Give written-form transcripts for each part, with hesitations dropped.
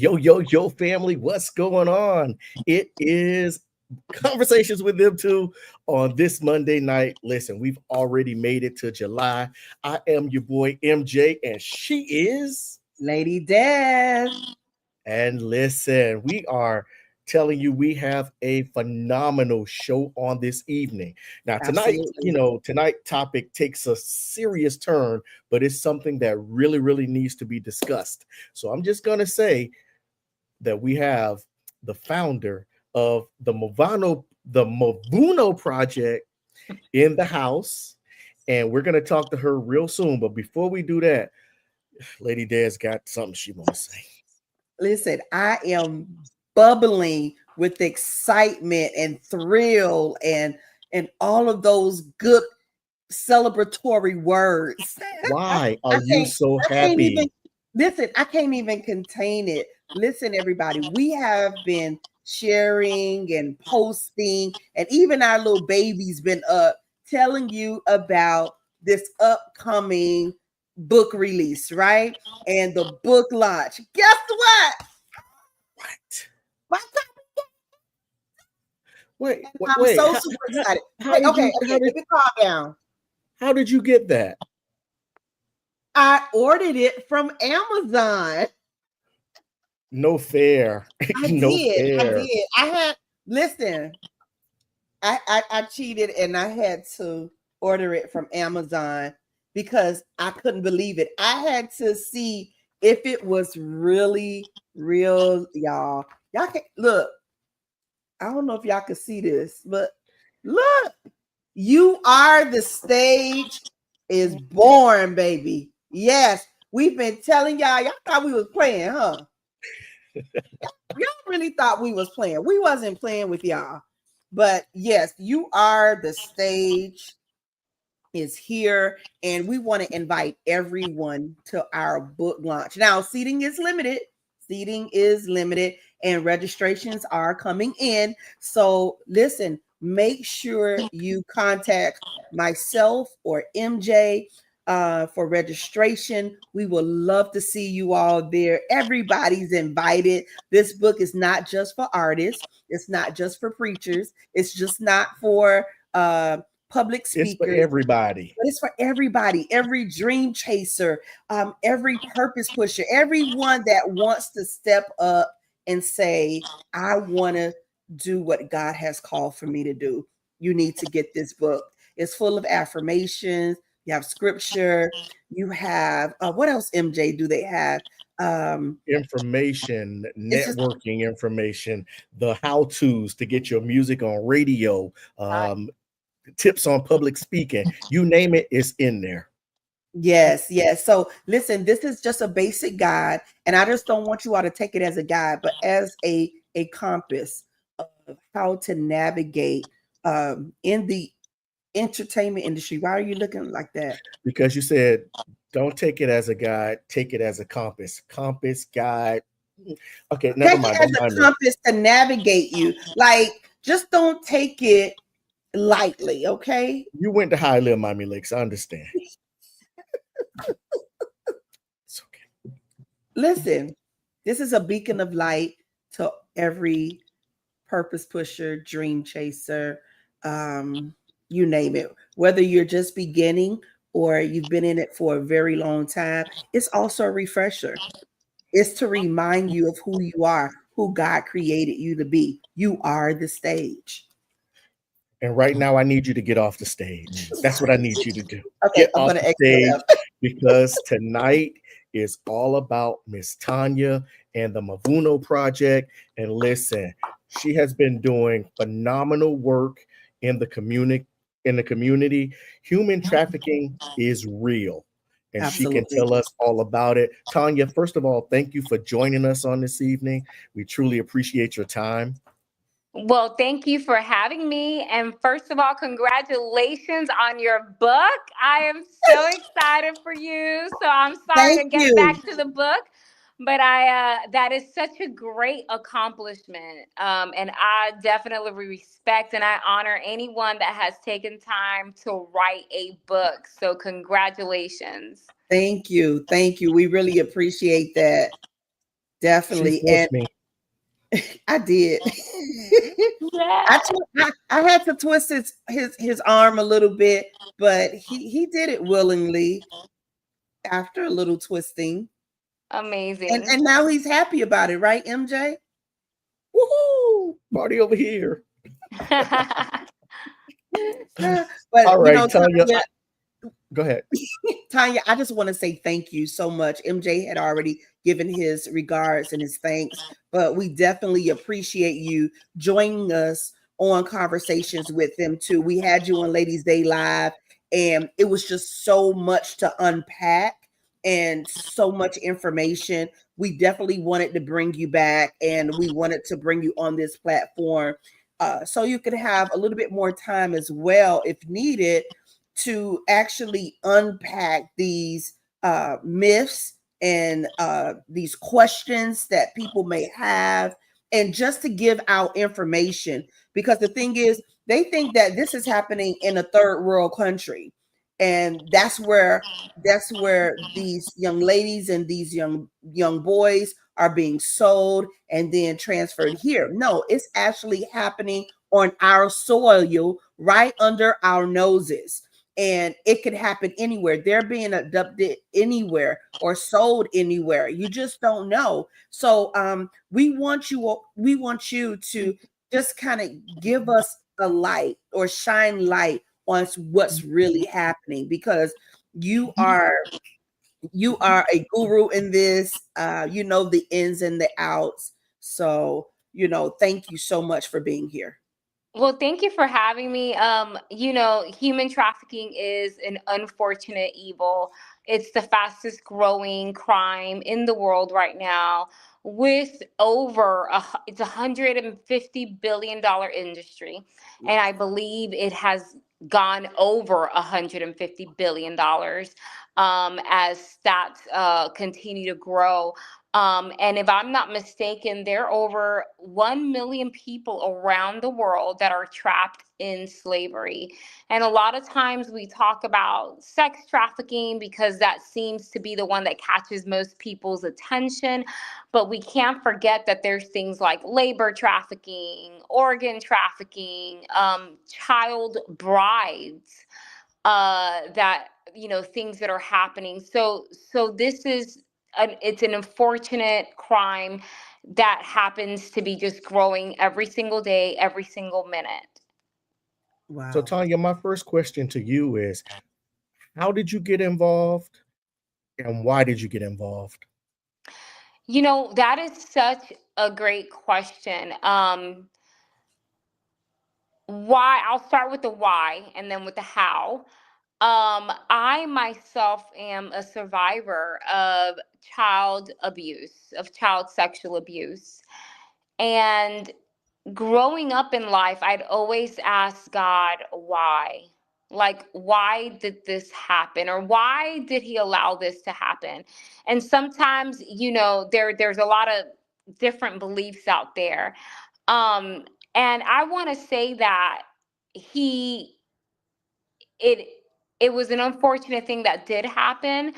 Yo, family, what's going on? It is Conversations with them two on this Monday night. Listen, we've already made it to July. I am your boy MJ, and she is. Lady Des. And listen, we are telling you we have a phenomenal show on this evening. Now, tonight, Absolutely. tonight topic takes a serious turn, but it's something that really needs to be discussed. So I'm just gonna say that we have the founder of the Mavuno project in the house, and we're gonna talk to her real soon. But before we do that, Lady Des got something she want to say. Listen, I am bubbling with excitement and thrill and all of those good celebratory words. Why I are you can't so I can't even happy? listen, I can't even contain it. Listen, everybody, we have been sharing and posting, and even our little baby's been up telling you about this upcoming book release, right? And the book launch. Guess what? What? What? I'm Wait. so super excited. How Wait, did okay, you how let did me calm down. how did you get that? I ordered it from Amazon. No fair. I No did. fair. I had listen. I cheated and I had to order it from Amazon because I couldn't believe it. I had to see if it was really real, y'all. Y'all can look. I don't know if y'all can see this, but look, You Are the Stage is born, baby. Yes, we've been telling y'all. Y'all thought we was playing, huh? Y'all really thought we was playing. We wasn't playing with y'all. But yes, You Are the Stage is here, and we want to invite everyone to our book launch. Now, seating is limited. And registrations are coming in. So listen, make sure you contact myself or MJ for registration. We would love to see you all there. Everybody's invited. This book is not just for artists. It's not just for preachers. It's just not for public It's for speakers, everybody. but it's for everybody, every dream chaser, every purpose pusher, everyone that wants to step up and say, I want to do what God has called for me to do. You need to get this book. It's full of affirmations. You have scripture. You have, what else, MJ, do they have? Information, It's just networking information, the how-tos to get your music on radio, tips on public speaking, you name it, it's in there. Yes. So listen, this is just a basic guide, and I just don't want you all to take it as a guide, but as a compass of how to navigate in the entertainment industry. Why are you looking like that? Because you said don't take it as a guide, take it as a compass. Compass, guide. Okay, never Take it mind. as Don't mind a me. compass to navigate you. Like, just don't take it lightly, okay? You went to High Little Miami Lakes. I understand. It's okay. Listen, this is a beacon of light to every purpose pusher, dream chaser, you name it. Whether you're just beginning or you've been in it for a very long time, it's also a refresher. It's to remind you of who you are, who God created you to be. You are the stage. And right now, I need you to get off the stage. That's what I need you to do. Okay, Get I'm off going to the exit stage out. because tonight is all about Miss Tania and the Mavuno project. And listen, she has been doing phenomenal work in the community. Human trafficking is real, and she can Absolutely. tell us all about it. Tania, first of all, thank you for joining us on this evening. We truly appreciate your time. Well, thank you for having me. And first of all, congratulations on your book. I am so excited for you. So I'm sorry Thank to get you. back to the book, but I that is such a great accomplishment. And I definitely respect and I honor anyone that has taken time to write a book. So congratulations. Thank you. Thank you. We really appreciate that. She Definitely. And forced me. I did. Yeah. I had to twist his arm a little bit, but he did it willingly after a little twisting. Amazing. And now he's happy about it, right, MJ? Woohoo! Party over here. But All you right, know, Tanya. Tanya, Go ahead. Tanya, I just want to say thank you so much. MJ had already given his regards and his thanks, but we definitely appreciate you joining us on Conversations with them too. We had you on Ladies Day Live, and it was just so much to unpack and so much information. We definitely wanted to bring you back, and we wanted to bring you on this platform so you could have a little bit more time as well, if needed, to actually unpack these myths and these questions that people may have, and just to give out information. Because the thing is, they think that this is happening in a third world country, and that's where these young ladies and these young boys are being sold and then transferred here. No, it's actually happening on our soil, right under our noses, and it could happen anywhere. They're being abducted anywhere or sold anywhere. You just don't know. So we want you to just kind of give us a light or shine light on what's really happening, because you are you are a guru in this. You know the ins and the outs. So, thank you so much for being here. Well, thank you for having me. Human trafficking is an unfortunate evil. It's the fastest growing crime in the world right now, with it's $150 billion industry, and I believe it has gone over $150 billion as stats continue to grow. And if I'm not mistaken, there are over 1 million people around the world that are trapped in slavery. And a lot of times we talk about sex trafficking because that seems to be the one that catches most people's attention. But we can't forget that there's things like labor trafficking, organ trafficking, child brides, that things that are happening. So this is it's an unfortunate crime that happens to be just growing every single day, every single minute. So, Wow. Tanya, my first question to you is, how did you get involved and why did you get involved? That is such a great question. Why? I'll start with the why and then with the how. I myself am a survivor of child sexual abuse. And growing up in life, I'd always ask God, why? Like, why did this happen? Or why did he allow this to happen? And sometimes, there's a lot of different beliefs out there. Um, and I want to say that he it it was an unfortunate thing that did happen.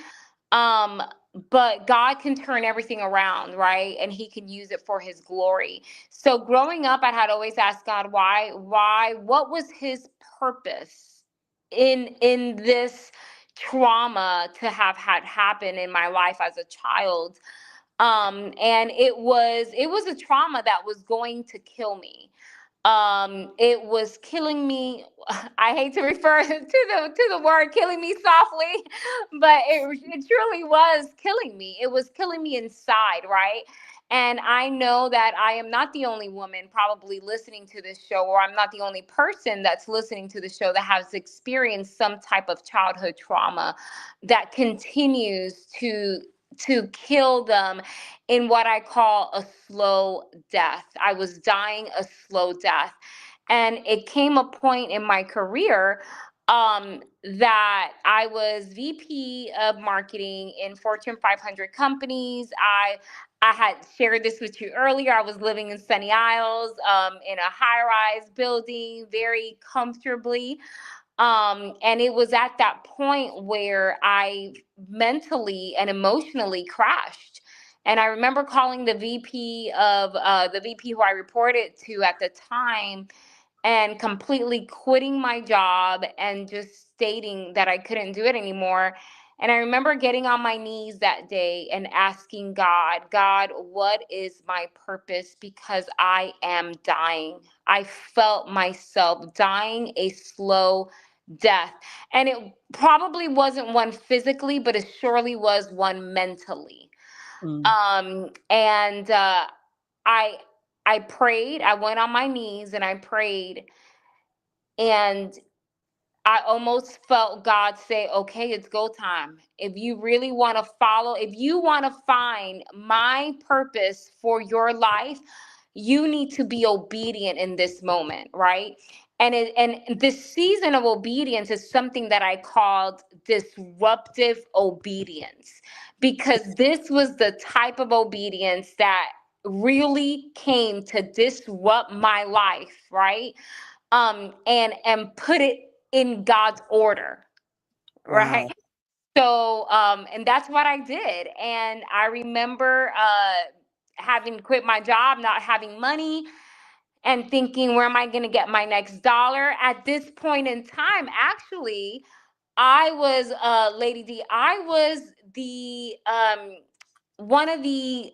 um but God can turn everything around, right? And he can use it for his glory. So growing up, I had always asked God, why, what was his purpose in this trauma to have had happen in my life as a child. And it was a trauma that was going to kill me. It was killing me. I hate to refer to the word killing me softly, but it truly was killing me. It was killing me inside, right? And I know that I am not the only woman probably listening to this show, or I'm not the only person that's listening to the show that has experienced some type of childhood trauma that continues to kill them in what I call a slow death. I was dying a slow death. And it came a point in my career that I was VP of marketing in Fortune 500 companies. I had shared this with you earlier. I was living in Sunny Isles, in a high-rise building, very comfortably. And it was at that point where I mentally and emotionally crashed. And I remember calling the VP who I reported to at the time, and completely quitting my job and just stating that I couldn't do it anymore. And I remember getting on my knees that day and asking God, God, what is my purpose? Because I am dying. I felt myself dying a slow death. And it probably wasn't one physically, but it surely was one mentally. And I I prayed. I went on my knees and I prayed, and I almost felt God say, okay, it's go time. If you really want to follow, if you want to find my purpose for your life, you need to be obedient in this moment, right? And this season of obedience is something that I called disruptive obedience, because this was the type of obedience that really came to disrupt my life, right? And put it in God's order, right? Wow. So and that's what I did. And I remember having quit my job, not having money, and thinking, where am I going to get my next dollar? At this point in time, actually, I was Lady D, I was the one of the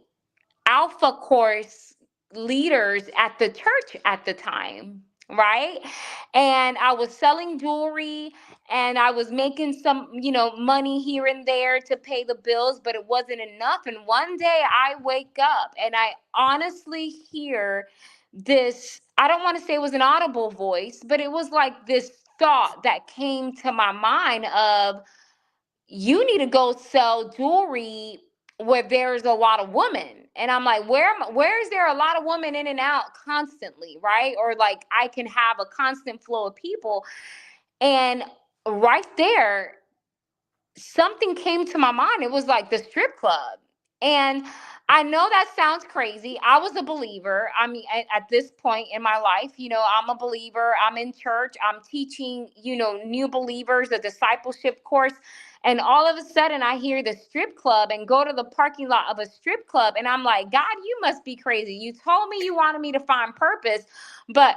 alpha course leaders at the church at the time, right? And I was selling jewelry, and I was making some, money here and there to pay the bills, but it wasn't enough. And one day I wake up and I honestly hear this, I don't want to say it was an audible voice, but it was like this thought that came to my mind of, you need to go sell jewelry where there's a lot of women. And I'm like, where is there a lot of women in and out constantly, right? Or like I can have a constant flow of people. And right there, something came to my mind. It was like the strip club. And I know that sounds crazy. I was a believer. I mean, at this point in my life, I'm a believer. I'm in church. I'm teaching, new believers a discipleship course. And all of a sudden, I hear the strip club and go to the parking lot of a strip club. And I'm like, God, you must be crazy. You told me you wanted me to find purpose, but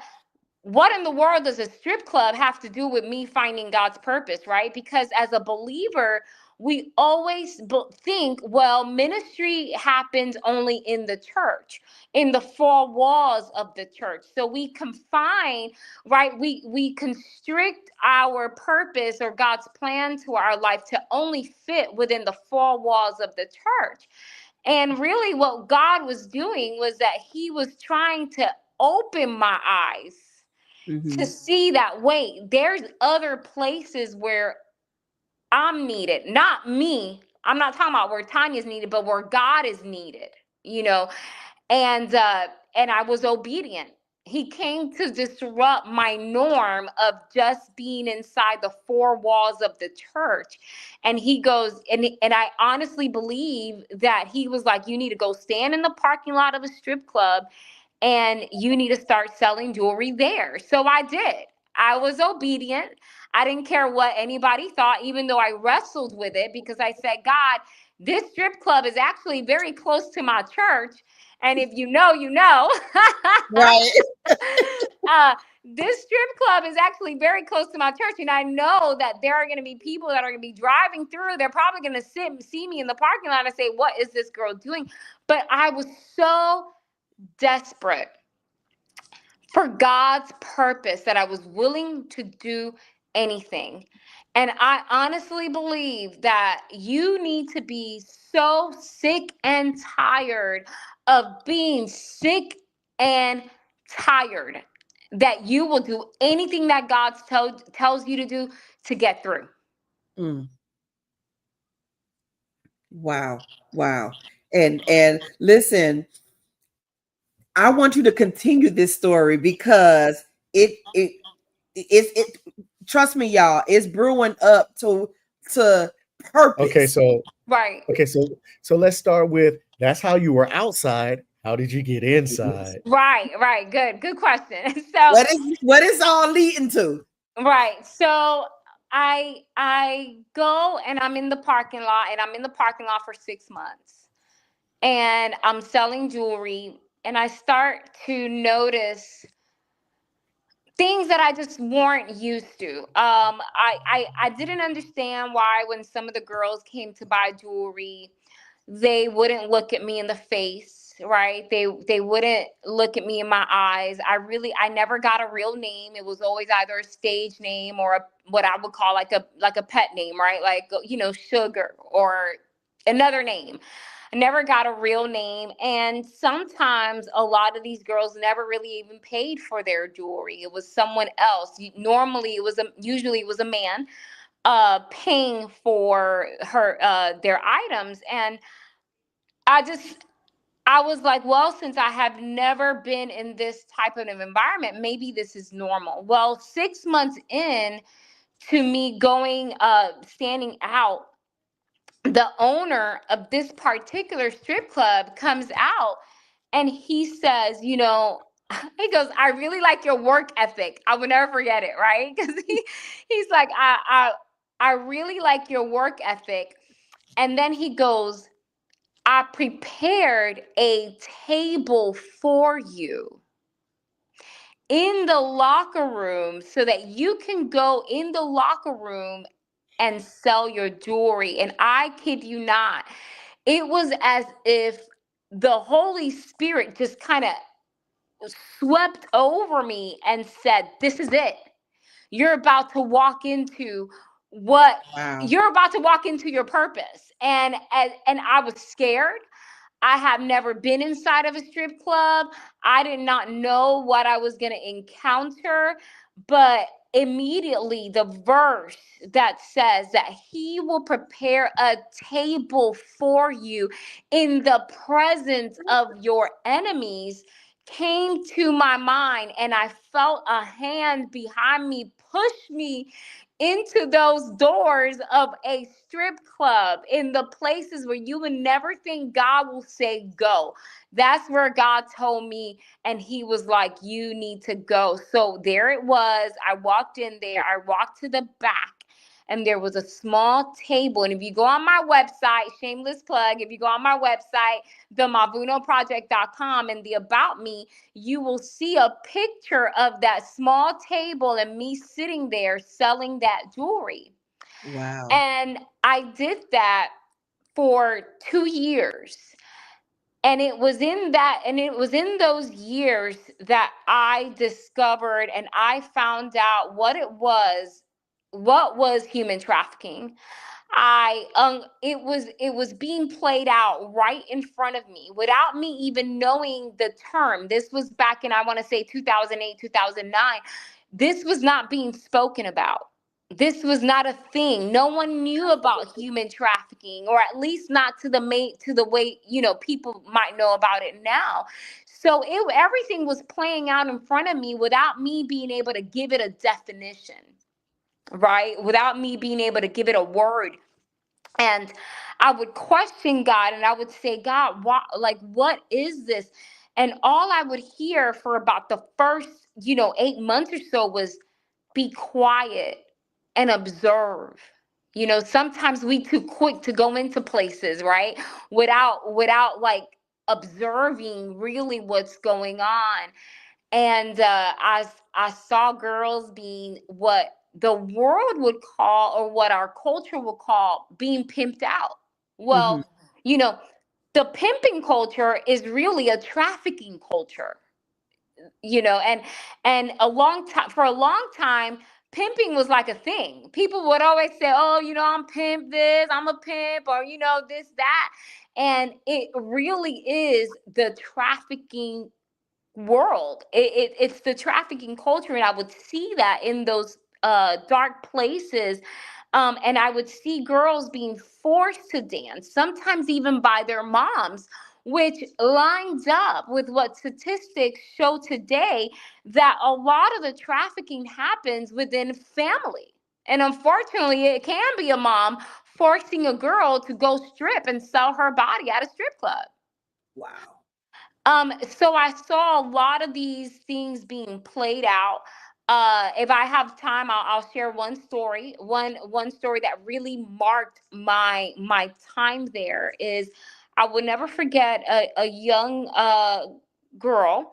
what in the world does a strip club have to do with me finding God's purpose, right? Because as a believer, we always think, well, ministry happens only in the church, in the four walls of the church. So we confine, right? We constrict our purpose or God's plan to our life to only fit within the four walls of the church. And really what God was doing was that he was trying to open my eyes to see that, wait, there's other places where I'm needed, not me. I'm not talking about where Tanya's needed, but where God is needed, you know. And I was obedient. He came to disrupt my norm of just being inside the four walls of the church. And he goes, and I honestly believe that he was like, you need to go stand in the parking lot of a strip club and you need to start selling jewelry there. So I did. I was obedient. I didn't care what anybody thought, even though I wrestled with it, because I said, God, this strip club is actually very close to my church. And if you know, you know. Right. This strip club is actually very close to my church. And I know that there are going to be people that are going to be driving through. They're probably going to see me in the parking lot and say, what is this girl doing? But I was so desperate for God's purpose that I was willing to do anything. And I honestly believe that you need to be so sick and tired of being sick and tired that you will do anything that God tells you to do to get through. Wow. Wow. And listen, I want you to continue this story because it trust me, y'all, it's brewing up to purpose. Okay, so Right. Okay, so let's start with, that's how you were outside. How did you get inside? Right. Good question. So what is all leading to? right. So I go and I'm in the parking lot, and I'm in the parking lot for 6 months. and I'm selling jewelry, and I start to notice things that I just weren't used to. I didn't understand why when some of the girls came to buy jewelry, they wouldn't look at me in the face, right? They wouldn't look at me in my eyes. I never got a real name. It was always either a stage name or what I would call like a pet name, right? Like, Sugar or another name. I never got a real name. And sometimes a lot of these girls never really even paid for their jewelry. It was someone else. Normally usually it was a man paying for their items. And I just I was like, well, since I have never been in this type of environment, maybe this is normal. Well, 6 months in to me going standing out, the owner of this particular strip club comes out and he says, he goes, I really like your work ethic. I will never forget it, right? Because he's like, I really like your work ethic. And then he goes, I prepared a table for you in the locker room so that you can go in the locker room and sell your jewelry. And I kid you not, it was as if the Holy Spirit just kind of swept over me and said, this is it. You're about to walk into what Wow. you're about to walk into your purpose. And I was scared. I have never been inside of a strip club. I did not know what I was going to encounter, but immediately the verse that says that he will prepare a table for you in the presence of your enemies came to my mind, and I felt a hand behind me push me into those doors of a strip club, in the places where you would never think God will say go. That's where God told me, and he was like, you need to go. So there it was. I walked in there. I walked to the back, and there was a small table. And if you go on my website, shameless plug, if you go on my website, themavunoproject.com, and the about me, you will see a picture of that small table and me sitting there selling that jewelry. Wow. And I did that for 2 years. And it was in those years that I discovered and I found out what was human trafficking. It was being played out right in front of me without me even knowing the term. This was back in, I want to say, 2008, 2009. This was not being spoken about. This was not a thing. No one knew about human trafficking, or at least not to the way, people might know about it now. So everything was playing out in front of me without me being able to give it a definition, right? Without me being able to give it a word. And I would question God, and I would say, God, what is this? And all I would hear for about the first, 8 months or so was, be quiet and observe. Sometimes we too quick to go into places, right? Without like observing really what's going on. And I saw girls being what the world would call, or what our culture would call, being pimped out. Hmm. Well, you know, the pimping culture is really a trafficking culture, and for a long time, pimping was like a thing. People would always say, oh, I'm pimp this, I'm a pimp, or this, that. And it really is the trafficking world. It's the trafficking culture, and I would see that in those dark places. And I would see girls being forced to dance, sometimes even by their moms, which lines up with what statistics show today, that a lot of the trafficking happens within family. And unfortunately, it can be a mom forcing a girl to go strip and sell her body at a strip club. Wow. So I saw a lot of these things being played out. If I have time, I'll share one story. One story that really marked my time there is, I will never forget a young girl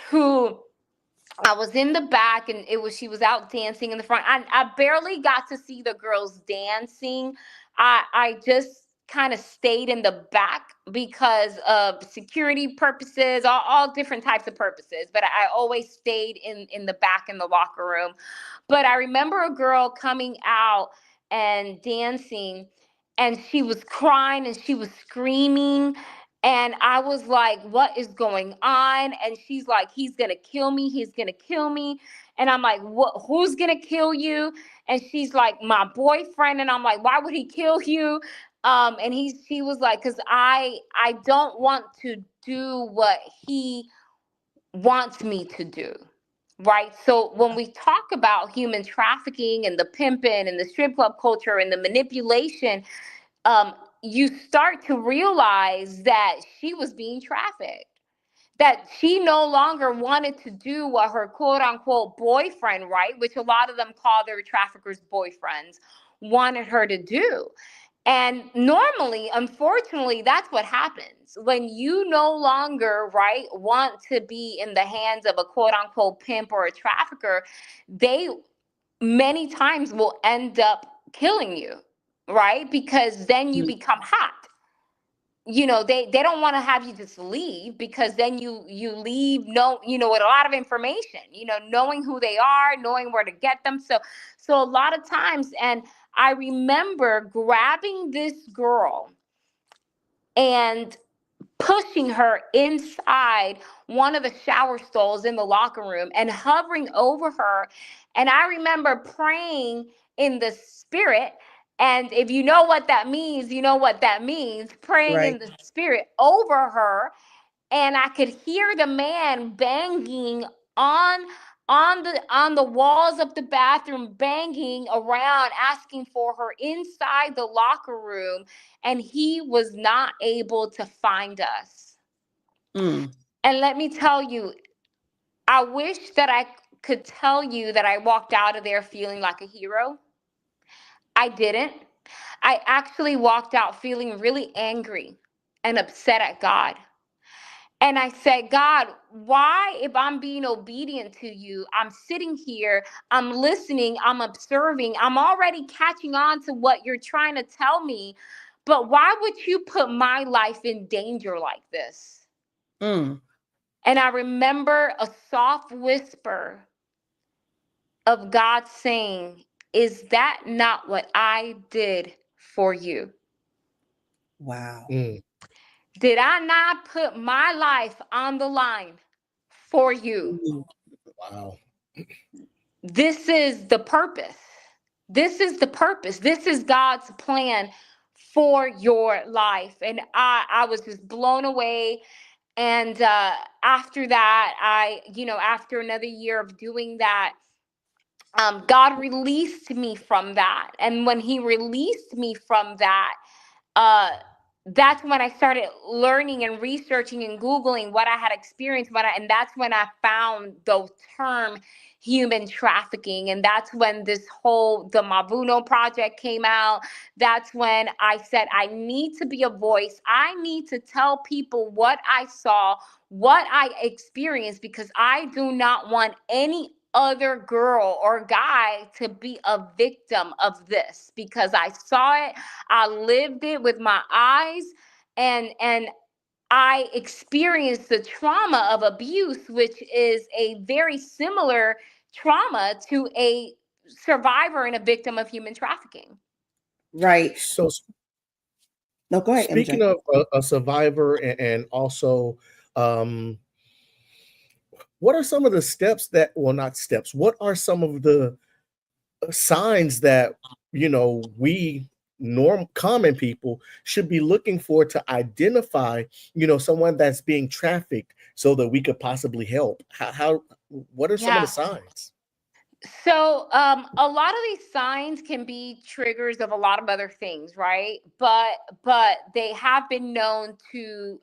who I was in the back, and she was out dancing in the front. I barely got to see the girls dancing. I just kind of stayed in the back because of security purposes, all different types of purposes. But I always stayed in the back in the locker room. But I remember a girl coming out and dancing, and she was crying and she was screaming. And I was like, what is going on? And she's like, he's going to kill me. He's going to kill me. And I'm like, what? Who's going to kill you? And she's like, my boyfriend. And I'm like, why would he kill you? And she was like, because I don't want to do what he wants me to do. Right. So when we talk about human trafficking and the pimping and the strip club culture and the manipulation, you start to realize that she was being trafficked, that she no longer wanted to do what her quote unquote boyfriend, right, which a lot of them call their traffickers boyfriends, wanted her to do. And normally, unfortunately, that's what happens when you no longer, right, want to be in the hands of a quote unquote pimp or a trafficker. They many times will end up killing you, right? Because then you become hot. They don't want to have you just leave, because then you leave with a lot of information, knowing who they are, knowing where to get them. So a lot of times, and I remember grabbing this girl and pushing her inside one of the shower stalls in the locker room and hovering over her. And I remember praying in the spirit. And if you know what that means, you know what that means, praying in the spirit over her. And I could hear the man banging on the walls of the bathroom, banging around, asking for her inside the locker room, and he was not able to find us. And let me tell you, I wish that I could tell you that I walked out of there feeling like a hero. I didn't. I actually walked out feeling really angry and upset at God. And I said, God, why, if I'm being obedient to you, I'm sitting here, I'm listening, I'm observing, I'm already catching on to what you're trying to tell me, but why would you put my life in danger like this? And I remember a soft whisper of God saying, is that not what I did for you? Wow. Did I not put my life on the line for you? Wow. This is the purpose. This is the purpose. This is God's plan for your life. And I was just blown away. And after that, after another year of doing that, God released me from that. And when he released me from that, that's when I started learning and researching and Googling what I had experienced. And that's when I found the term human trafficking. And that's when the Mavuno project came out. That's when I said, I need to be a voice. I need to tell people what I saw, what I experienced, because I do not want any other girl or guy to be a victim of this, because I saw it, I lived it with my eyes, and I experienced the trauma of abuse, which is a very similar trauma to a survivor and a victim of human trafficking. Right. So no, go ahead. Speaking MJ. of a survivor, and also, what are some of the steps that, well, not steps, what are some of the signs that, we common people should be looking for to identify, someone that's being trafficked, so that we could possibly help? What are some of the signs? So a lot of these signs can be triggers of a lot of other things, right? But they have been known to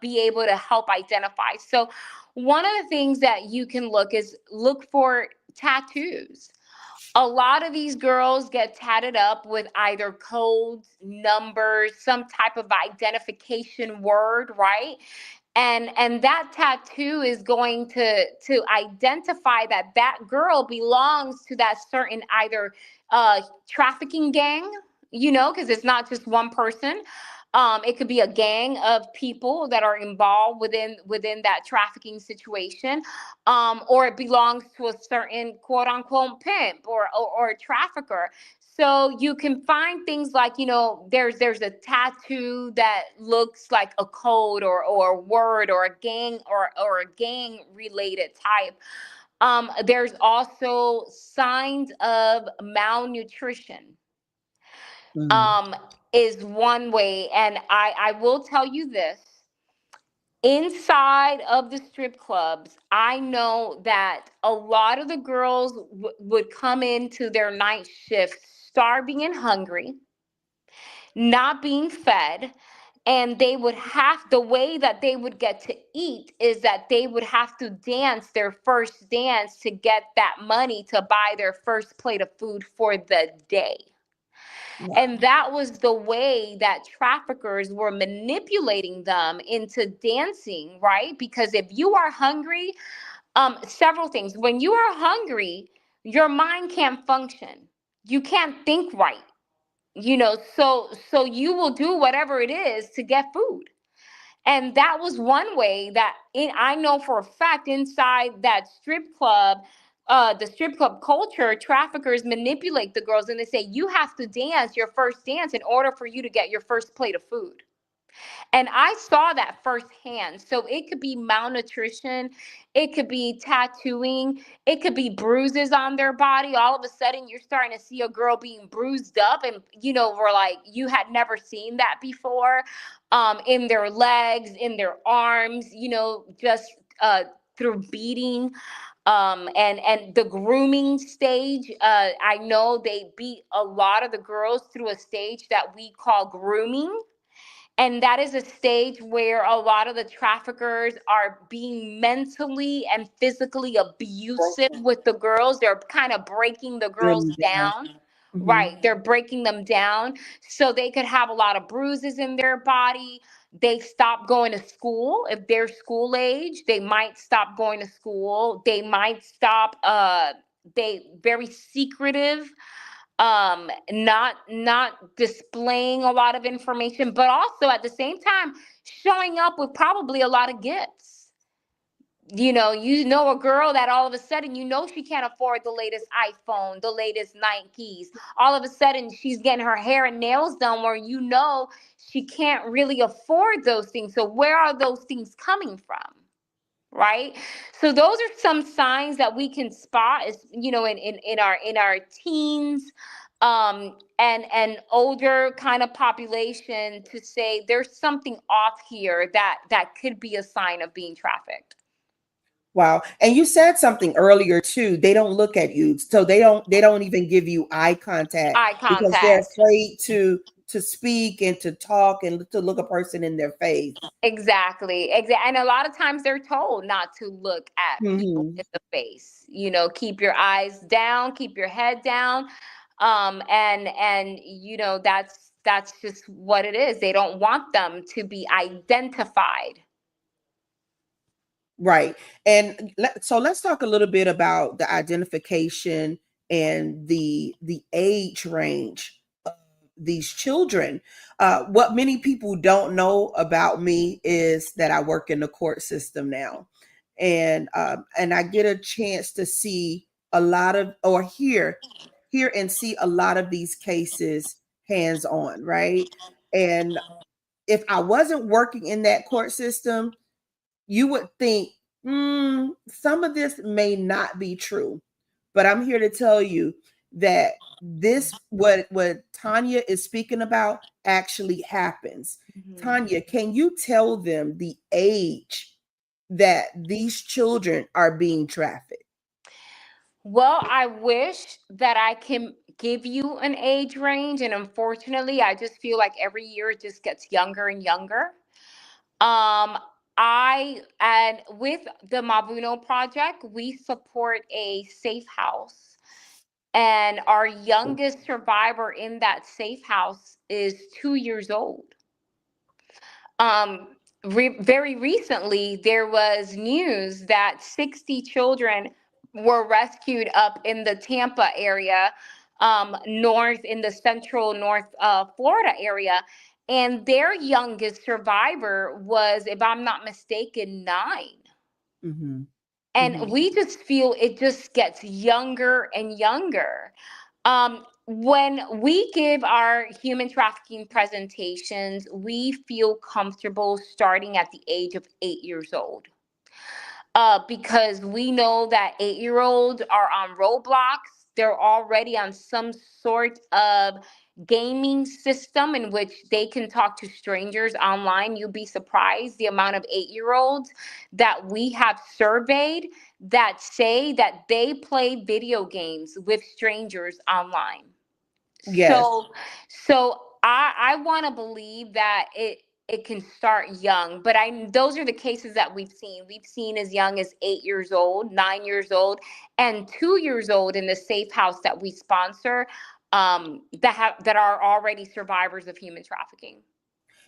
be able to help identify. So one of the things that you can look for tattoos. A lot of these girls get tatted up with either codes, numbers, some type of identification word, right? And that tattoo is going to identify that that girl belongs to that certain either trafficking gang, because it's not just one person. It could be a gang of people that are involved within that trafficking situation, or it belongs to a certain quote unquote pimp or a trafficker. So you can find things like, there's a tattoo that looks like a code or a word or a gang or a gang related type. There's also signs of malnutrition, Mm. um, is one way. And I will tell you this. Inside of the strip clubs, I know that a lot of the girls would come into their night shift starving and hungry, not being fed. And they would have, the way that they would get to eat is that they would have to dance their first dance to get that money to buy their first plate of food for the day. And that was the way that traffickers were manipulating them into dancing, right? Because if you are hungry, several things. When you are hungry, your mind can't function. You can't think right. So you will do whatever it is to get food. And that was one way that I know for a fact inside that strip club, the strip club culture, traffickers manipulate the girls and they say, you have to dance your first dance in order for you to get your first plate of food. And I saw that firsthand. So it could be malnutrition, it could be tattooing, it could be bruises on their body. All of a sudden, you're starting to see a girl being bruised up, and we're like, you had never seen that before, in their legs, in their arms, just through beating. And the grooming stage, I know they beat a lot of the girls through a stage that we call grooming. And that is a stage where a lot of the traffickers are being mentally and physically abusive with the girls. They're kind of breaking the girls Really down. down. Mhm. Right. They're breaking them down so they could have a lot of bruises in their body. They stop going to school. If they're school age, they might stop going to school. They might stop, they very secretive, not displaying a lot of information, but also at the same time showing up with probably a lot of gifts. A girl that all of a sudden, she can't afford the latest iPhone, the latest Nikes. All of a sudden she's getting her hair and nails done where she can't really afford those things. So where are those things coming from? Right. So those are some signs that we can spot, as in our teens, and older kind of population, to say there's something off here that could be a sign of being trafficked. Wow. And you said something earlier too. They don't look at you. So they don't even give you eye contact Eye because they're contact. afraid to speak and to talk and to look a person in their face. Exactly. And a lot of times they're told not to look at people Hmm. in the face. Keep your eyes down, keep your head down. And that's just what it is. They don't want them to be identified. Right. And so let's talk a little bit about the identification and the age range of these children. What many people don't know about me is that I work in the court system now, and I get a chance to see a lot of, or hear and see a lot of these cases hands on, right? And if I wasn't working in that court system, you would think, some of this may not be true. But I'm here to tell you that this, what Tania is speaking about, actually happens. Mhm. Tania, can you tell them the age that these children are being trafficked? Well, I wish that I can give you an age range, and unfortunately, I just feel like every year it just gets younger and younger. Um, and with the Mavuno project, we support a safe house And our youngest survivor in that safe house is 2 years old. Very recently, there was news that 60 children were rescued up in the Tampa area, north in the central North Florida area. And their youngest survivor was, if I'm not mistaken, 9. Mm-hmm. And Mm-hmm. we just feel it just gets younger and younger. When we give our human trafficking presentations, we feel comfortable starting at the age of 8 years old. Because we know that 8-year-olds are on Roblox. They're already on some sort of gaming system in which they can talk to strangers online. You'll be surprised the amount of 8-year-olds that we have surveyed that say that they play video games with strangers online. Yes. So I want to believe that it can start young, but I those are the cases that we've seen. We've seen as young as 8 years old, 9 years old, and 2 years old in the safe house that we sponsor, that are already survivors of human trafficking.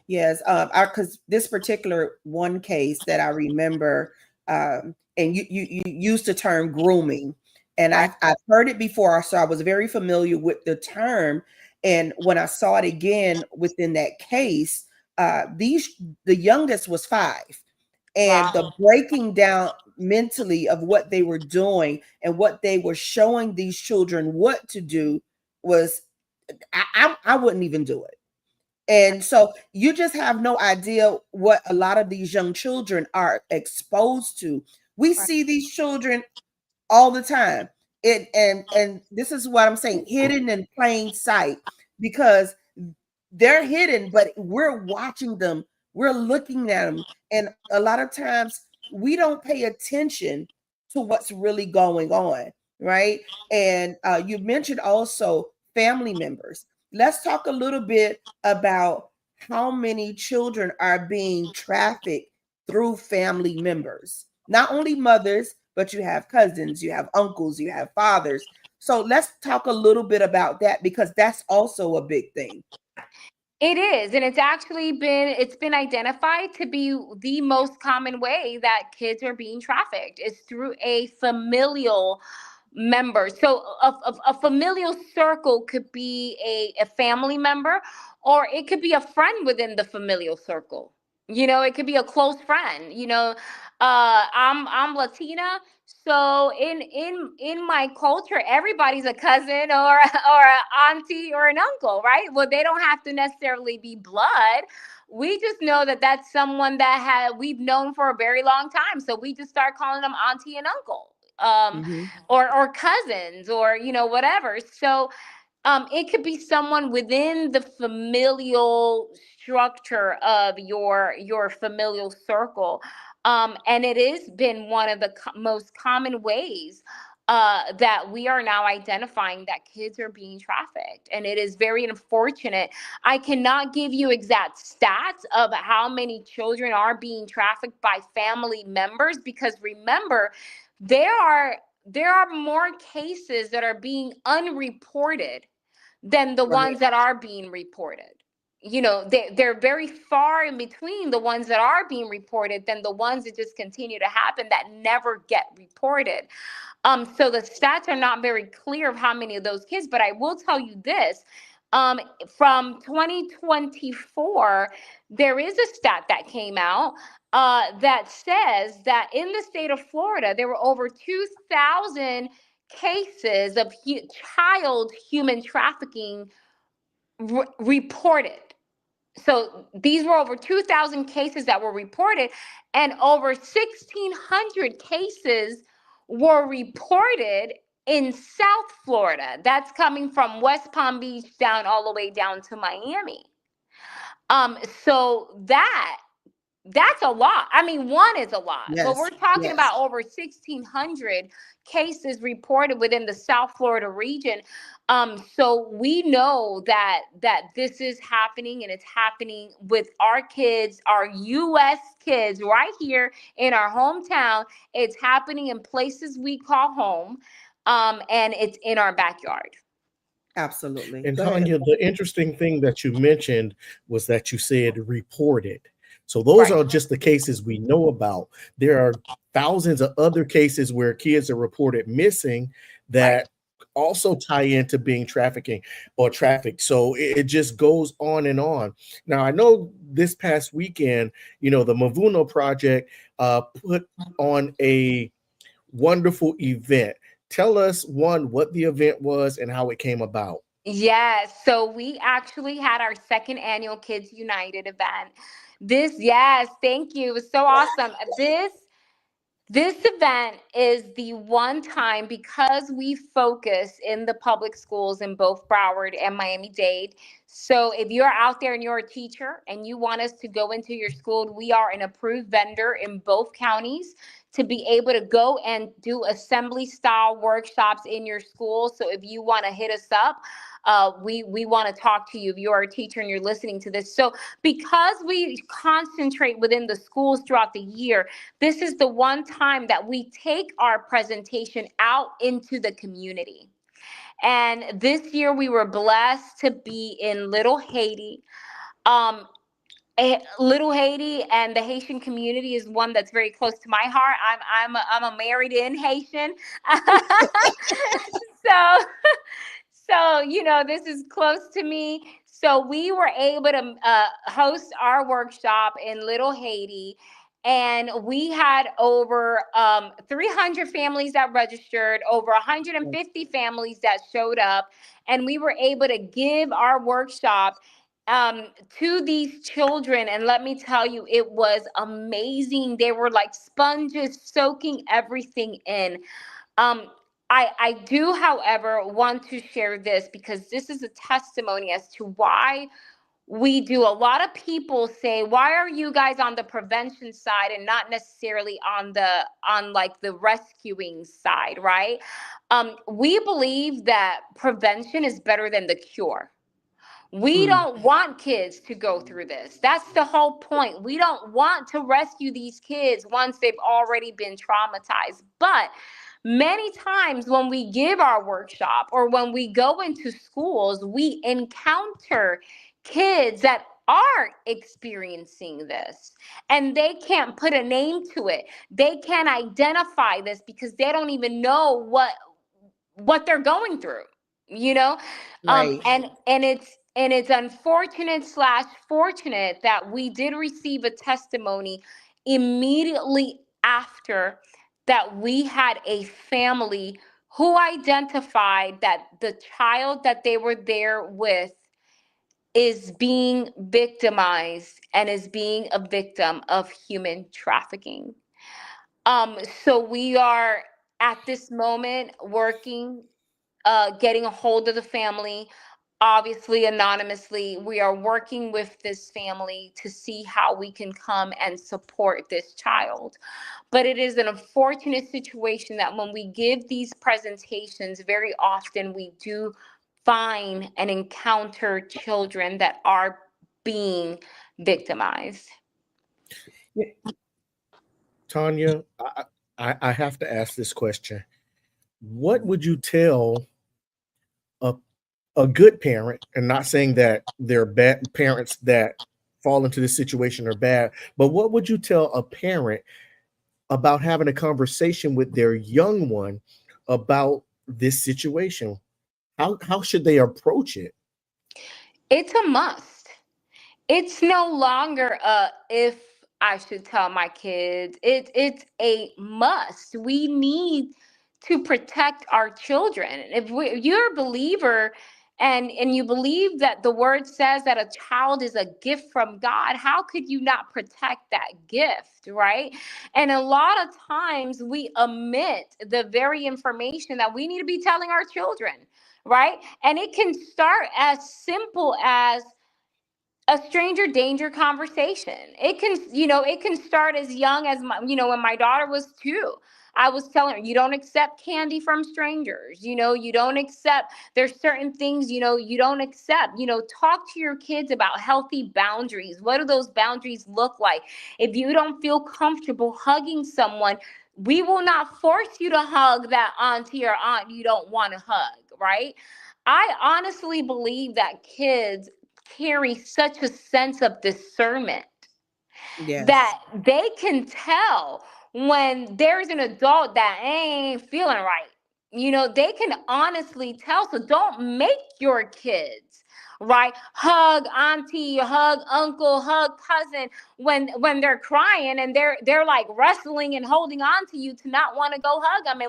Yes, because this particular one case that I remember, and you used the term grooming, and Right. I've heard it before, so I was very familiar with the term. And when I saw it again within that case, the youngest was 5, and the Wow. breaking down mentally of what they were doing and what they were showing these children what to do was, I wouldn't even do it. And so you just have no idea what a lot of these young children are exposed to. We Right. see these children all the time. And this is what I'm saying, hidden in plain sight, because they're hidden, but we're watching them, we're looking at them. And a lot of times we don't pay attention to what's really going on, right? And you mentioned also family members. Let's talk a little bit about how many children are being trafficked through family members. Not only mothers, but you have cousins, you have uncles, you have fathers. So let's talk a little bit about that, because that's also a big thing. It is, and it's been identified to be the most common way that kids are being trafficked is through a familial member. So a familial circle could be a family member, or it could be a friend within the familial circle. It could be a close friend. I'm Latina, so in my culture, everybody's a cousin or an auntie or an uncle, right? Well, they don't have to necessarily be blood. We just know that that's someone that we've known for a very long time, so we just start calling them auntie and uncle, Mhm. or cousins, or whatever. So it could be someone within the familial structure of your familial circle, and it has been one of the most common ways that we are now identifying that kids are being trafficked, and it is very unfortunate. I cannot give you exact stats of how many children are being trafficked by family members, because remember, there are more cases that are being unreported than the Right. ones that are being reported. They're very far in between the ones that are being reported than the ones that just continue to happen that never get reported. So the stats are not very clear of how many of those kids, but I will tell you this. From 2024, there is a stat that came out that says that in the state of Florida, there were over 2,000 cases of child human trafficking reported. So these were over 2,000 cases that were reported, and over 1,600 cases were reported in South Florida. That's coming from West Palm Beach down all the way down to Miami. So that's a lot. I mean, one is a lot, but we're Yes. talking Yes. about over 1,600 cases reported within the South Florida region. So we know that this is happening, and it's happening with our kids, our U.S. kids, right here in our hometown. It's happening in places we call home. and it's in our backyard. Absolutely. And Go ahead. Tanya, the interesting thing that you mentioned was that you said reported. So those Right. are just the cases we know about. There are thousands of other cases where kids are reported missing Right. that also tie into being trafficking or trafficked. So it just goes on and on. Now, I know this past weekend, the Mavuno Project put on a wonderful event. Tell us, one, what the event was and how it came about. Yes. So we actually had our second annual Kids United event. Thank you. It was so awesome. This event is the one time, because we focus in the public schools in both Broward and Miami-Dade. So if you're out there and you're a teacher and you want us to go into your school, we are an approved vendor in both counties to be able to go and do assembly style workshops in your school. So if you want to hit us up, we want to talk to you if you are a teacher and you're listening to this. So because we concentrate within the schools throughout the year, this is the one time that we take our presentation out into the community. And this year we were blessed to be in Little Haiti. Um, Little Haiti and the Haitian community is one that's very close to my heart. I'm a married in Haitian. so this is close to me. So we were able to host our workshop in Little Haiti. And we had over 300 families that registered, over 150 families that showed up. And we were able to give our workshop to these children. And let me tell you, it was amazing. They were like sponges soaking everything in. Um, I do, however, want to share this because this is a testimony as to why we do. A lot of people say, why are you guys on the prevention side and not necessarily on like the rescuing side, right? We believe that prevention is better than the cure. We don't want kids to go through this. That's the whole point. We don't want to rescue these kids once they've already been traumatized. But many times when we give our workshop or when we go into schools, we encounter kids that are experiencing this and they can't put a name to it. They can't identify this because they don't even know what they're going through, you know? Right. And it's unfortunate / fortunate that we did receive a testimony immediately after that we had a family who identified that the child that they were there with is being victimized and is being a victim of human trafficking. So we are at this moment working, getting a hold of the family, obviously anonymously. We are working with this family to see how we can come and support this child. But it is an unfortunate situation that when we give these presentations, very often we do find and encounter children that are being victimized. Tanya, I have to ask this question. What would you tell a, a good parent, and not saying that there are bad parents that fall into this situation are bad, but what would you tell a parent about having a conversation with their young one about this situation? How should they approach it? It's a must. It's no longer a if I should tell my kids. It's a must. We need to protect our children. If you're a believer and you believe that the word says that a child is a gift from God, how could you not protect that gift, right? And a lot of times we omit the very information that we need to be telling our children, right? And it can start as simple as a stranger danger conversation. It can start as young as when my daughter was 2. I was telling her, you don't accept candy from strangers. You don't accept, there's certain things, you don't accept. Talk to your kids about healthy boundaries. What do those boundaries look like? If you don't feel comfortable hugging someone, We will not force you to hug that auntie or aunt you don't want to hug, right? I honestly believe that kids carry such a sense of discernment Yes. that they can tell when there's an adult that ain't feeling right. They can honestly tell. So don't make your kids, right, hug auntie, hug uncle, hug cousin when they're crying and they're like wrestling and holding on to you to not want to go hug them.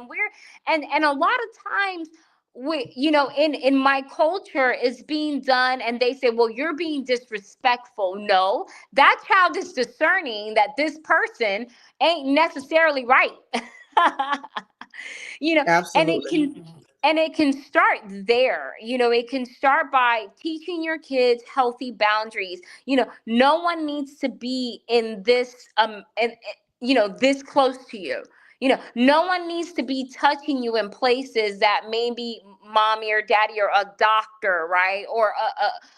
And a lot of times in my culture is being done, and they say, well, you're being disrespectful. No, that child is discerning that this person ain't necessarily right. you know and it Absolutely. can and it can start there. It can start by teaching your kids healthy boundaries. No one needs to be in this this close to you. No one needs to be touching you in places that maybe mommy or daddy or a doctor, right, or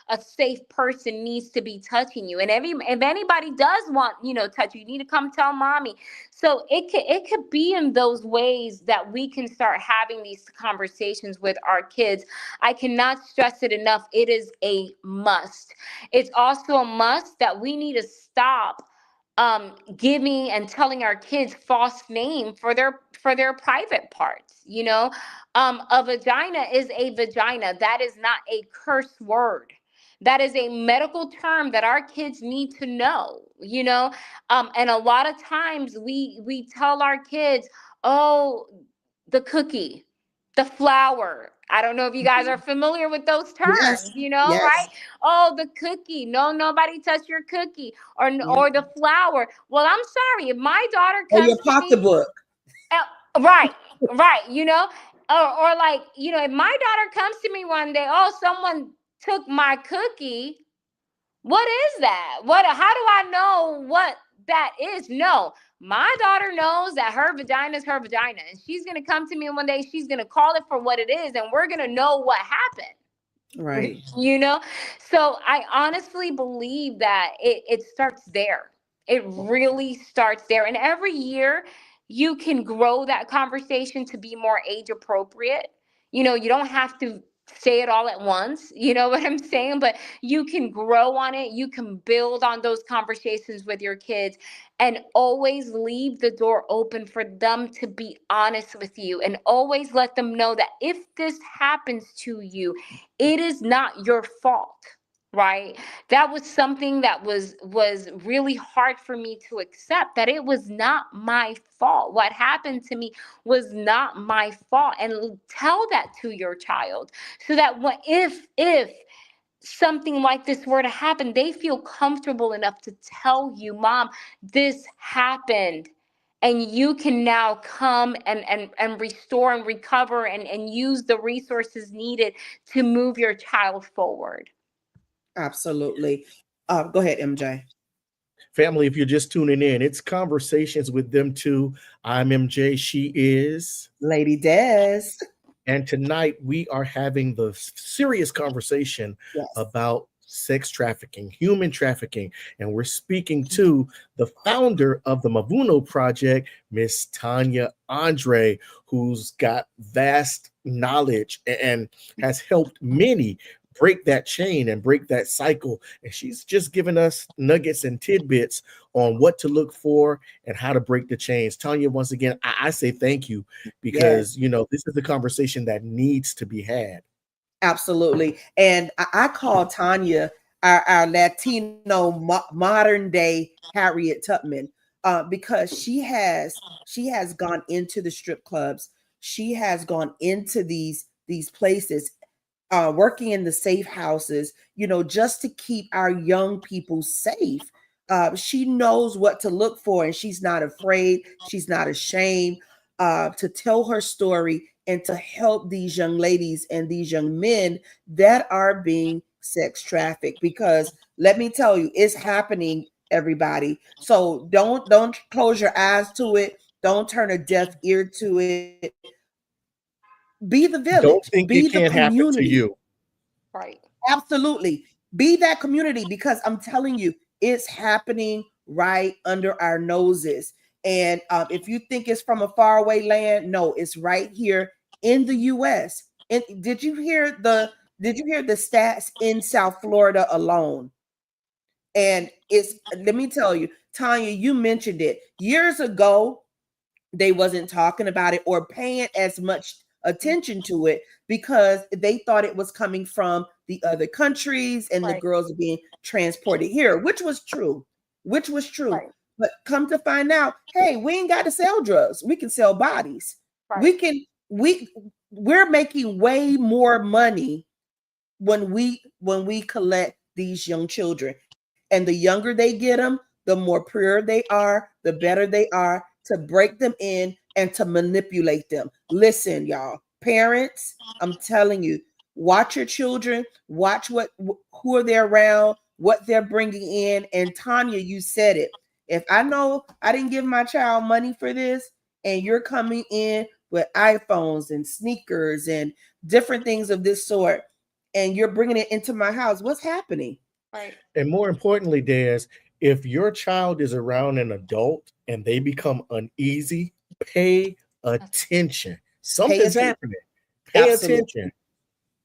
a safe person needs to be touching you. And if anybody does want touch you, you need to come tell mommy. So it could be in those ways that we can start having these conversations with our kids. I cannot stress it enough. It is a must. It's also a must that we need to stop giving and telling our kids false name for their private parts. A vagina is a vagina. That is not a curse word. That is a medical term that our kids need to know. And a lot of times we tell our kids, oh, the cookie, the flower. I don't know if you guys are familiar with those Yes. terms, right? Yes. Oh, the cookie. No, nobody touch your cookie. Or Yeah. or the flower. Well, I'm sorry. If my daughter Or comes your to me, pocketbook. right, right, or like, if my daughter comes to me one day, oh, someone took my cookie. What is that? How do I know what that is? No, my daughter knows that her vagina is her vagina, and she's gonna come to me one day. She's gonna call it for what it is, and we're gonna know what happened. Right. So I honestly believe that it starts there. It really starts there. And every year you can grow that conversation to be more age appropriate. You don't have to say it all at once. You know what I'm saying? But you can grow on it. You can build on those conversations with your kids, and always leave the door open for them to be honest with you, and always let them know that if this happens to you, it is not your fault, right? That was something that was really hard for me to accept, that it was not my fault. What happened to me was not my fault. And tell that to your child, so that if something like this were to happen, they feel comfortable enough to tell you, mom, this happened. And you can now come and restore and recover and use the resources needed to move your child forward. Absolutely. Go ahead, MJ. Family, if you're just tuning in, it's Conversations with Them Too. I'm MJ. She is. Lady Des. And tonight we are having the serious conversation Yes. about sex trafficking, human trafficking. And we're speaking to the founder of the Mavuno Project, Miss Tania Andre, who's got vast knowledge and has helped many break that chain and break that cycle. And she's just given us nuggets and tidbits on what to look for and how to break the chains. Tania, once again, I say thank you, because this is a conversation that needs to be had. Absolutely. And I call Tanya our Latino modern day Harriet Tubman, because she has gone into the strip clubs. She has gone into these places, working in the safe houses, just to keep our young people safe. She knows what to look for, and she's not afraid. She's not ashamed to tell her story and to help these young ladies and these young men that are being sex trafficked. Because let me tell you, it's happening, everybody. So don't close your eyes to it. Don't turn a deaf ear to it. Be the village, Don't be think the it can't happen to community. you. Right. Absolutely. Be that community, because I'm telling you, it's happening right under our noses. And if you think it's from a faraway land, no, it's right here in the U.S. And did you hear the stats in South Florida alone? And it's, let me tell you, Tanya, you mentioned it years ago. They wasn't talking about it or paying as much attention to it because they thought it was coming from the other countries and the Right. girls are being transported here, which was true, which was true. Right. But come to find out, hey, we ain't got to sell drugs. We can sell bodies. We Right. can we're making way more money when we collect these young children. And the younger they get them, the more pure they are, the better they are to break them in and to manipulate them. Listen, y'all, parents, I'm telling you, watch your children, watch who are they around, what they're bringing in. And Tanya, you said it. If I know I didn't give my child money for this, and you're coming in with iPhones and sneakers and different things of this sort, and you're bringing it into my house, what's happening? Right. And more importantly, Des, if your child is around an adult and they become uneasy, pay attention. Pay Something's attention. happening. Pay Absolutely. attention.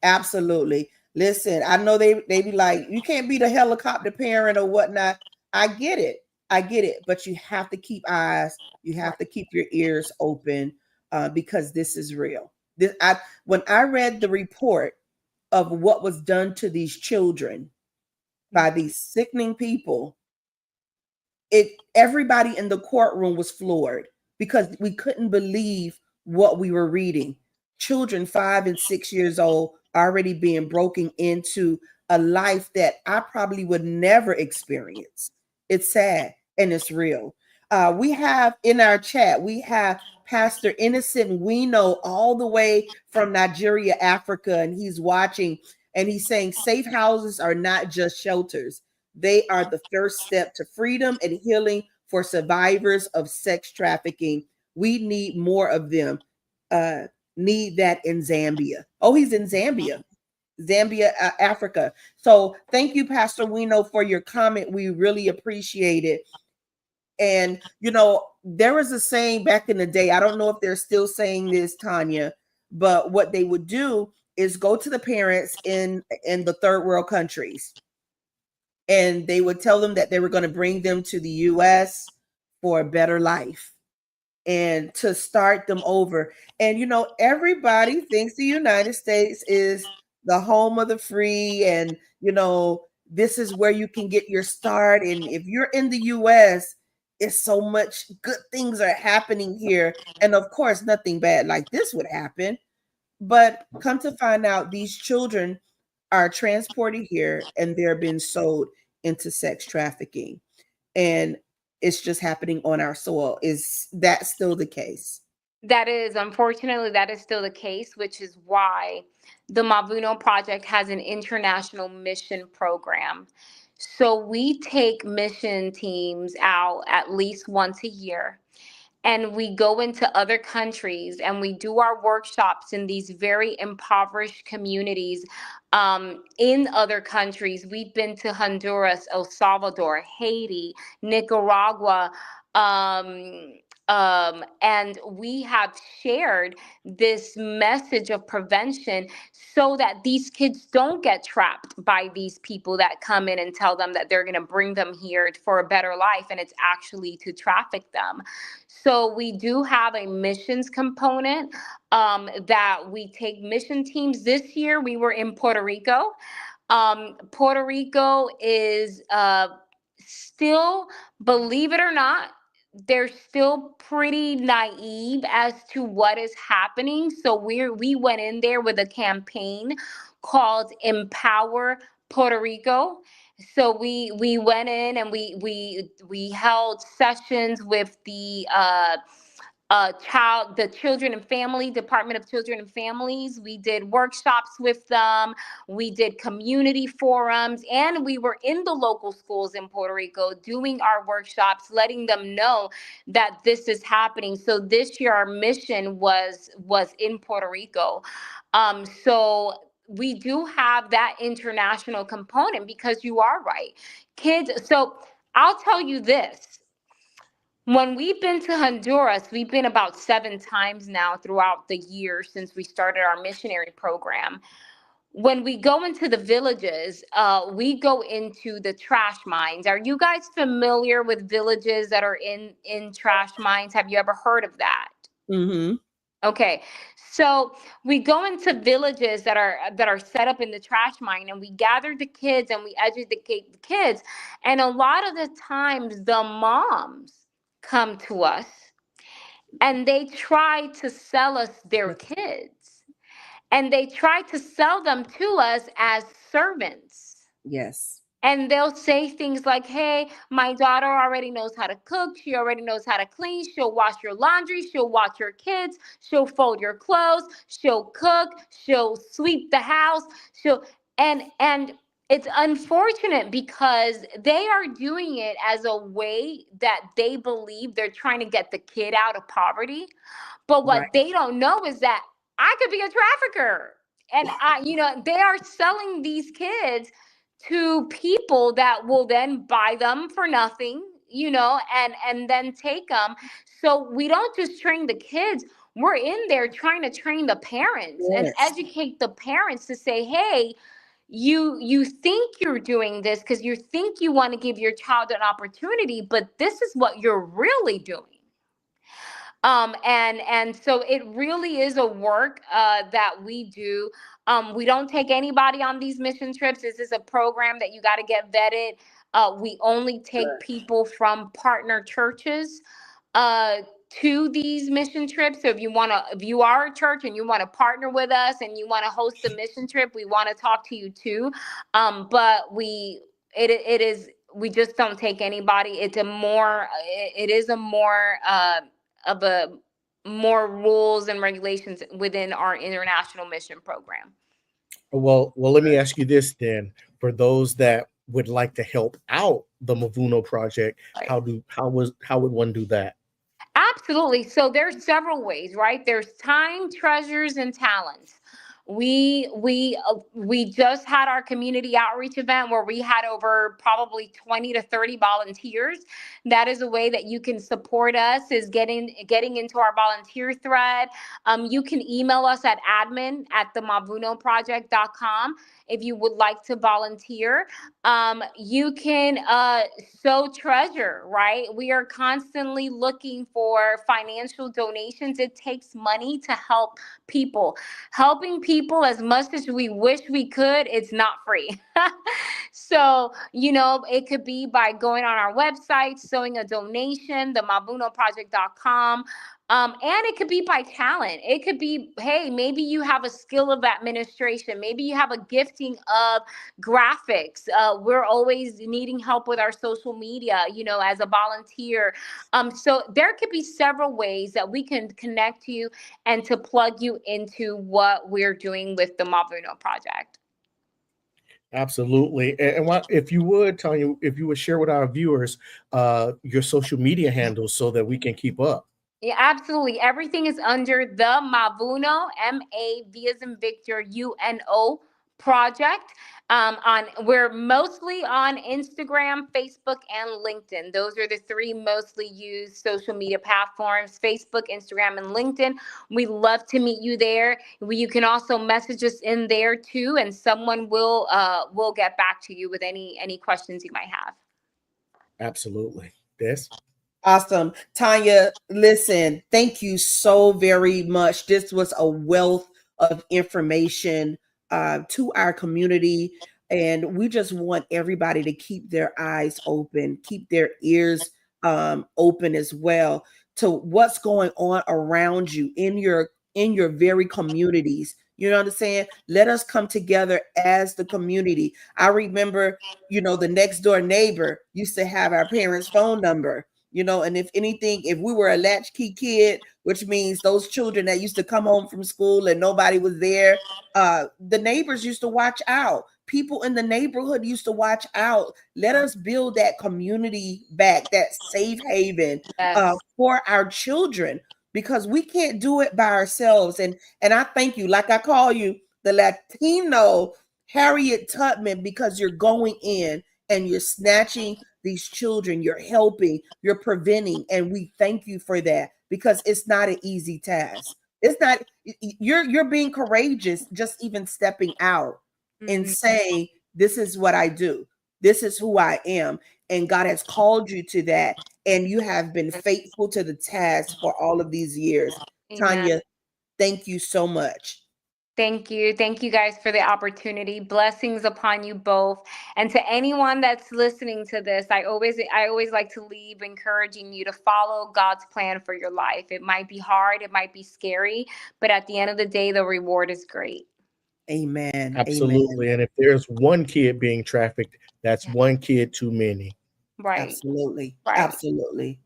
Absolutely. Listen, I know they be like, you can't be the helicopter parent or whatnot. I get it. I get it. But you have to keep eyes. You have to keep your ears open because this is real. When I read the report of what was done to these children by these sickening people, everybody in the courtroom was floored because we couldn't believe what we were reading. Children 5 and 6 years old already being broken into a life that I probably would never experience. It's sad and it's real. We have in our chat, we have Pastor Innocent we know all the way from Nigeria, Africa, and he's watching and he's saying safe houses are not just shelters. They are the first step to freedom and healing for survivors of sex trafficking. We need more of them. Need that in Zambia. Oh, he's in Zambia, Africa. So thank you, Pastor Wino, for your comment. We really appreciate it. And there was a saying back in the day. I don't know if they're still saying this, Tanya, but what they would do is go to the parents in the third world countries, and they would tell them that they were going to bring them to the US for a better life and to start them over. And everybody thinks the United States is the home of the free, and this is where you can get your start. And if you're in the US, it's so much good things are happening here. And of course, nothing bad like this would happen. But come to find out, these children are transported here and they're being sold into sex trafficking. And it's just happening on our soil. Is that still the case? Unfortunately, that is still the case, which is why the Mavuno Project has an international mission program. So we take mission teams out at least once a year, and we go into other countries and we do our workshops in these very impoverished communities in other countries. We've been to Honduras, El Salvador, Haiti, Nicaragua, um, and we have shared this message of prevention so that these kids don't get trapped by these people that come in and tell them that they're going to bring them here for a better life, and it's actually to traffic them. So we do have a missions component that we take mission teams. This year we were in Puerto Rico. Puerto Rico is still, believe it or not, they're still pretty naive as to what is happening. So we went in there with a campaign called Empower Puerto Rico. So we went in and we held sessions with the Children and Family Department of Children and Families. We did workshops with them. We did community forums, and we were in the local schools in Puerto Rico doing our workshops, letting them know that this is happening. So this year our mission was in Puerto Rico. So we do have that international component because you are right. Kids, so I'll tell you this. When we've been to Honduras, we've been about 7 times now throughout the year since we started our missionary program. When we go into the villages, we go into the trash mines. Are you guys familiar with villages that are in trash mines? Have you ever heard of that? Mm-hmm. Okay, so we go into villages that are set up in the trash mine, and we gather the kids and we educate the kids. And a lot of the times, the moms come to us and they try to sell us their kids, and they try to sell them to us as servants. Yes. And they'll say things like, hey, my daughter already knows how to cook. She already knows how to clean. She'll wash your laundry. She'll watch your kids. She'll fold your clothes. She'll cook. She'll sweep the house. And it's unfortunate because they are doing it as a way that they believe they're trying to get the kid out of poverty. But Right. what they don't know is that I could be a trafficker. And they are selling these kids to people that will then buy them for nothing, and then take them. So we don't just train the kids. We're in there trying to train the parents and Yes. educate the parents to say, hey, you think you're doing this because you think you want to give your child an opportunity, but this is what you're really doing. And so it really is a work that we do. We don't take anybody on these mission trips. This is a program that you got to get vetted. We only take people from partner churches uh, to these mission trips. So if you are a church and you want to partner with us and you want to host a mission trip, we want to talk to you too. But it is we just don't take anybody. It is a more of a more rules and regulations within our international mission program. Well, let me ask you this then: for those that would like to help out the Mavuno project, Right. how would one do that? Absolutely. So there's several ways, right? There's time, treasures, and talents. We just had our community outreach event where we had over probably 20 to 30 volunteers. That is a way that you can support us, is getting into our volunteer thread. You can email us at admin@themavunoproject.com if you would like to volunteer. You can sow treasure, right? We are constantly looking for financial donations. It takes money to help people. Helping people as much as we wish we could, it's not free. So, it could be by going on our website, sowing a donation, themavunoproject.com. And it could be by talent. It could be, hey, maybe you have a skill of administration. Maybe you have a gifting of graphics. We're always needing help with our social media, as a volunteer. So there could be several ways that we can connect you and to plug you into what we're doing with the Mavuno Project. Absolutely. And if you would, Tanya, if you would share with our viewers your social media handles so that we can keep up. Yeah, absolutely. Everything is under the Mavuno, MAV as in Victor, UNO project. We're mostly on Instagram, Facebook, and LinkedIn. Those are the three mostly used social media platforms: Facebook, Instagram, and LinkedIn. We love to meet you there. You can also message us in there too, and someone will get back to you with any questions you might have. Absolutely. This. Awesome. Tanya, listen, thank you so very much. This was a wealth of information to our community. And we just want everybody to keep their eyes open, keep their ears open as well to what's going on around you in your very communities. You know what I'm saying? Let us come together as the community. I remember, the next door neighbor used to have our parents' phone number. And if anything, if we were a latchkey kid, which means those children that used to come home from school and nobody was there, the neighbors used to watch out. People in the neighborhood used to watch out. Let us build that community back, that safe haven for our children, because we can't do it by ourselves. And I thank you, like I call you the Latino Harriet Tubman, because you're going in and you're snatching these children. You're helping, you're preventing, and we thank you for that, because it's not an easy task. It's not. You're being courageous, just even stepping out and saying, this is what I do, this is who I am, and God has called you to that, and you have been faithful to the task for all of these years. Amen. Tanya, thank you so much. Thank you. Thank you guys for the opportunity. Blessings upon you both. And to anyone that's listening to this, I always like to leave encouraging you to follow God's plan for your life. It might be hard, it might be scary, but at the end of the day, the reward is great. Amen. Absolutely. Amen. And if there's one kid being trafficked, that's one kid too many. Right. Absolutely. Right. Absolutely.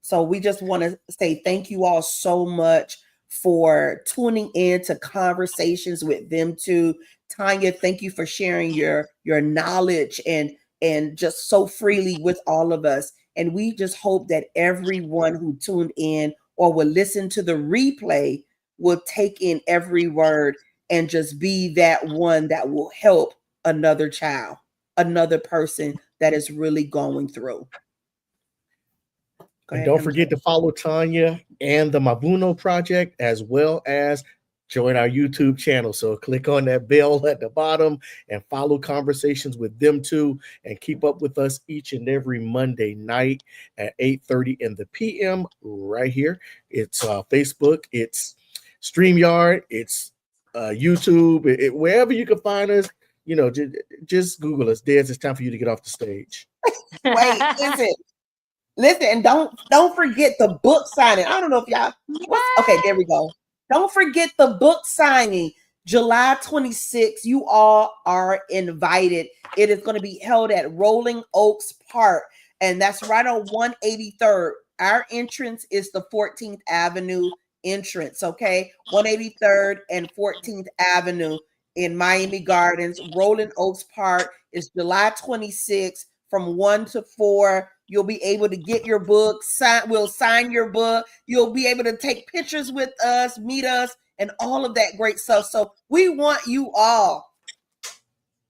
So we just want to say thank you all so much for tuning in to Conversations with Them Too. Tanya, thank you for sharing your knowledge and just so freely with all of us. And we just hope that everyone who tuned in or will listen to the replay will take in every word and just be that one that will help another child, another person that is really going through. And don't forget to follow Tanya and the Mavuno Project, as well as join our YouTube channel. So click on that bell at the bottom and follow Conversations with Them Too, and keep up with us each and every Monday night at 8:30 in the PM right here. It's Facebook, it's StreamYard, it's YouTube, wherever you can find us. You know, just Google us. Des, it's time for you to get off the stage. Wait, listen, and don't forget the book signing. I don't know if y'all. Okay, there we go. Don't forget the book signing, July 26th. You all are invited. It is going to be held at Rolling Oaks Park, and that's right on 183rd. Our entrance is the 14th Avenue entrance. Okay, 183rd and 14th Avenue in Miami Gardens. Rolling Oaks Park is July 26th from 1 to 4. You'll be able to get your book. We'll sign your book. You'll be able to take pictures with us, meet us, and all of that great stuff. So we want you all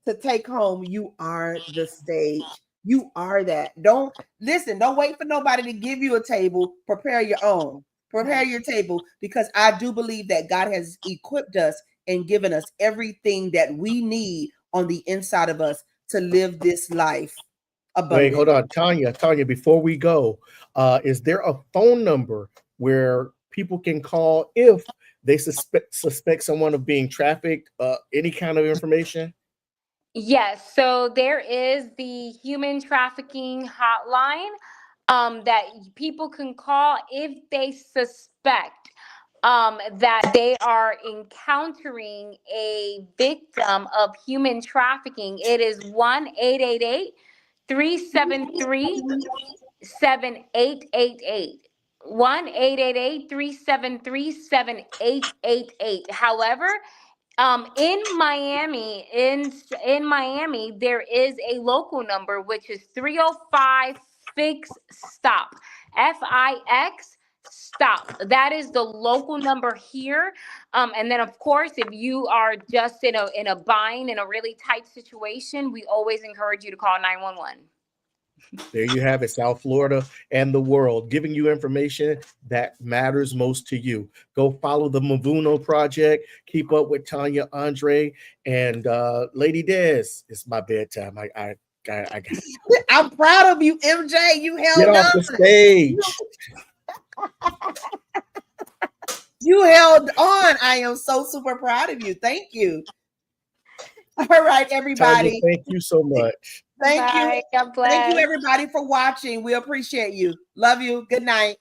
to take home. You are the stage. You are that. Don't wait for nobody to give you a table. Prepare your own. Prepare your table, because I do believe that God has equipped us and given us everything that we need on the inside of us to live this life. Wait, hold on, Tanya, before we go, is there a phone number where people can call if they suspect someone of being trafficked, any kind of information? Yes, so there is the human trafficking hotline that people can call if they suspect that they are encountering a victim of human trafficking. It is 1-888-373-7888. 1-888-373-7888. However, in Miami, there is a local number, which is 305 Fix Stop. FIX Stop. That is the local number here. And then, of course, if you are just in a bind, in a really tight situation, we always encourage you to call 911. There you have it, South Florida and the world, giving you information that matters most to you. Go follow the Mavuno Project. Keep up with Tania Andre and Lady Des. It's my bedtime. I got I'm proud of you, MJ. You held Get on. off the stage. You held on. I am so super proud of you. Thank you. All right, everybody. Tanya, thank you so much. Thank you. God bless. Thank you, everybody, for watching. We appreciate you. Love you. Good night.